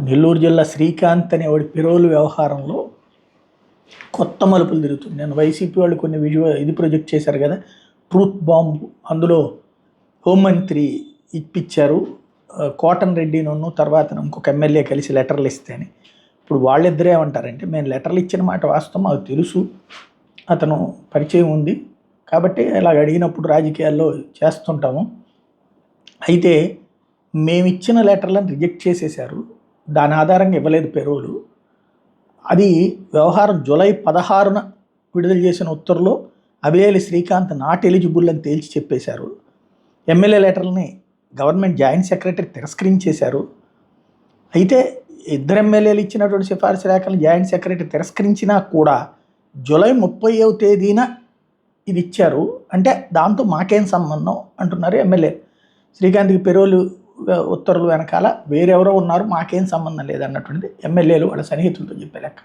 నెల్లూరు జిల్లా శ్రీకాంత్ అనేవాడి పెరోలు వ్యవహారంలో కొత్త మలుపులు తిరుగుతుంది. నేను వైసీపీ వాళ్ళు కొన్ని ఇది ప్రొజెక్ట్ చేశారు కదా, ట్రూత్ బాంబు. అందులో హోంమంత్రి ఇప్పించారు కోటన్ రెడ్డిను తర్వాత ఇంకొక ఎమ్మెల్యే కలిసి లెటర్లు ఇస్తే అని. ఇప్పుడు వాళ్ళిద్దరే ఏమంటారంటే, మేము లెటర్లు ఇచ్చిన మాట వాస్తవం, మాకు తెలుసు, అతను పరిచయం ఉంది కాబట్టి ఇలాగ అడిగినప్పుడు రాజకీయాల్లో చేస్తుంటాము. అయితే మేమిచ్చిన లెటర్లను రిజెక్ట్ చేసేశారు, దాని ఆధారంగా ఇవ్వలేదు పెరోలు. అది వ్యవహారం జూలై 16న విడుదల చేసిన ఉత్తర్వులో అబిలేలి శ్రీకాంత్ నాట్ ఎలిజిబుల్ అని తేల్చి చెప్పేశారు. ఎమ్మెల్యే లెటర్లని గవర్నమెంట్ జాయింట్ సెక్రటరీ తిరస్కరించేశారు. అయితే ఇద్దరు ఎమ్మెల్యేలు ఇచ్చినటువంటి సిఫార్సు లేఖలను జాయింట్ సెక్రటరీ తిరస్కరించినా కూడా జూలై 30వ తేదీన ఇది ఇచ్చారు. అంటే దాంతో మాకేం సంబంధం అంటున్నారు ఎమ్మెల్యే. శ్రీకాంత్కి పెరోలు ఉత్తర్వులు వెనకాల వేరెవరో ఉన్నారు, మాకేం సంబంధం లేదన్నటువంటిది ఎమ్మెల్యేలు వాళ్ళ సన్నిహితులతో చెప్పే లెక్క.